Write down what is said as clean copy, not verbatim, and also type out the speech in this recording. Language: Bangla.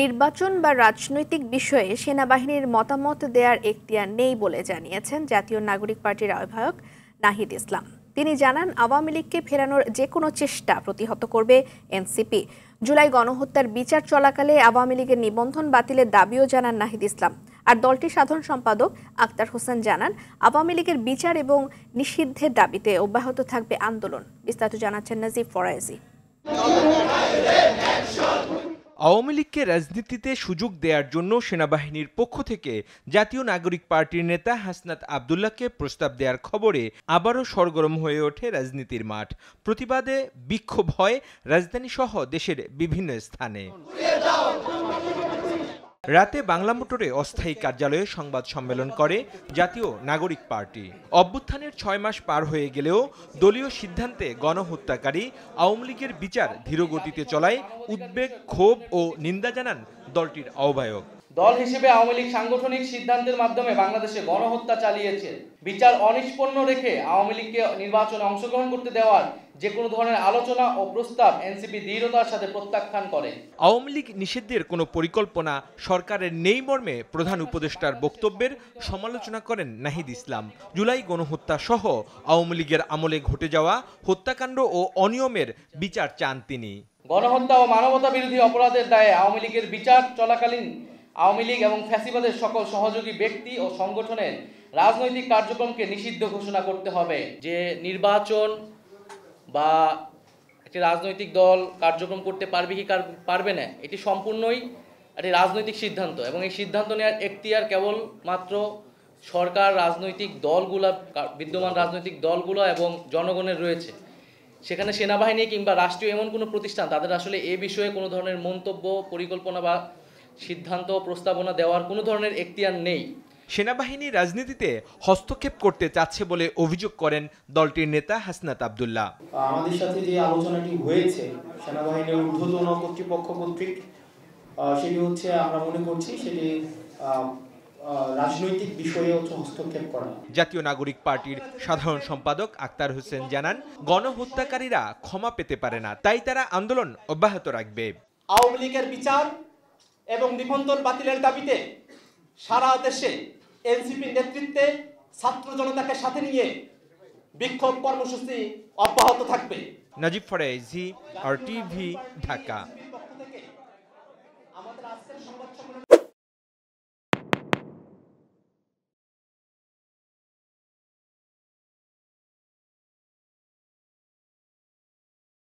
নির্বাচন বা রাজনৈতিক বিষয়ে সেনাবাহিনীর মতামত দেওয়ার এখতিয়ার নেই বলে জানিয়েছেন জাতীয় নাগরিক পার্টির আহ্বায়ক নাহিদ ইসলাম। তিনি জানান, আওয়ামী লীগকে ফেরানোর যে কোনো চেষ্টা প্রতিহত করবে এনসিপি। জুলাই গণহত্যার বিচার চলাকালে আওয়ামী লীগের নিবন্ধন বাতিলের দাবিও জানান নাহিদ ইসলাম। আর দলটির সাধারণ সম্পাদক আক্তার হোসেন জানান, আওয়ামী লীগের বিচার এবং নিষিদ্ধের দাবিতে অব্যাহত থাকবে আন্দোলন। বিস্তারিত জানাচ্ছেন নাজিব ফরায়েজি। আওয়ামী লীগকে রাজনীতিতে সুযোগ দেওয়ার জন্য সেনাবাহিনীর পক্ষ থেকে জাতীয় নাগরিক পার্টির নেতা হাসনাত আব্দুল্লাহকে প্রস্তাব দেওয়ার খবরে আবারও সরগরম হয়ে ওঠে রাজনীতির মাঠ। প্রতিবাদে বিক্ষোভ হয় রাজধানীসহ দেশের বিভিন্ন স্থানে। রাতে বাংলা মোটরে অস্থায়ী কার্যালয়ে সংবাদ সম্মেলন করে জাতীয় নাগরিক পার্টি। অভ্যুত্থানের ৬ মাস পার হয়ে গেলেও দলীয় সিদ্ধান্তে গণহত্যাকারী আওয়ামী লীগের বিচার ধীরগতিতে চলায় উদ্বেগ, ক্ষোভ ও নিন্দা জানান দলটির আহ্বায়ক। দল হিসেবে আওয়ামী লীগ সাংগঠনিক সিদ্ধান্তের মাধ্যমে বাংলাদেশে গণহত্যা চালিয়েছে। বিচার অনিষ্পন্ন রেখে আওয়ামী লীগকে নির্বাচনে অংশগ্রহণ করতে দেওয়ার যে কোনো ধরনের আলোচনা ও প্রস্তাব এনসিপি দৃঢ়তার সাথে প্রত্যাখ্যান করে। আওয়ামী লীগ নিষিদ্ধের কোনো পরিকল্পনা সরকারের নেই মর্মে প্রধান উপদেষ্টার বক্তব্যের সমালোচনা করেন নাহিদ ইসলাম। জুলাই গণহত্যা সহ আওয়ামী লীগের আমলে ঘটে যাওয়া হত্যাকাণ্ড ও অনিয়মের বিচার চান তিনি। গণহত্যা ও মানবতা বিরোধী অপরাধের দায়ে আওয়ামী লীগের বিচার চলাকালীন আওয়ামী লীগ এবং ফ্যাসিবাদের সকল সহযোগী ব্যক্তি ও সংগঠনের রাজনৈতিক কার্যক্রমকে নিষিদ্ধ ঘোষণা করতে হবে। যে নির্বাচন বা একটি রাজনৈতিক দল কার্যক্রম করতে পারবে কি পারবে না, এটি সম্পূর্ণই একটি রাজনৈতিক সিদ্ধান্ত এবং এই সিদ্ধান্ত নেওয়ার এখতিয়ার কেবলমাত্র সরকার, রাজনৈতিক দলগুলো, বিদ্যমান রাজনৈতিক দলগুলো এবং জনগণের রয়েছে। সেখানে সেনাবাহিনী কিংবা রাষ্ট্রীয় এমন কোনো প্রতিষ্ঠান তাদের আসলে এ বিষয়ে কোনো ধরনের মন্তব্য, পরিকল্পনা বা সিদ্ধান্ত প্রস্তাবনা দেওয়ার কোনো ধরনের এখতিয়ার নেই। সেনাবাহিনী রাজনীতিতে হস্তক্ষেপ করতে চাচ্ছে বলে অভিযোগ করেন দলটির নেতা হাসনাত আব্দুল্লাহ। আমাদের সাথে যে আলোচনাটি হয়েছে সেনাবাহিনীর ঊর্ধ্বতন কর্তৃপক্ষ কর্তৃক, সেটি হচ্ছে আমরা মনে করছি সেটি রাজনৈতিক বিষয়ে হস্তক্ষেপ করা। জাতীয় নাগরিক পার্টির সাধারণ সম্পাদক আক্তার হোসেন জানান, গণহত্যাকারীরা ক্ষমা পেতে পারে না, তাই তারা আন্দোলন অব্যাহত রাখবে। আওয়ামী লীগের বিচার এবং নিবন্ধন বাতিলের দাবিতে সারা দেশে এনসিপির নেতৃত্বে ছাত্র জনতাকে সাথে নিয়ে বিক্ষোভ কর্মসূচি অব্যাহত থাকবে। নাজিব ফরায়েজি, RTV, ঢাকা।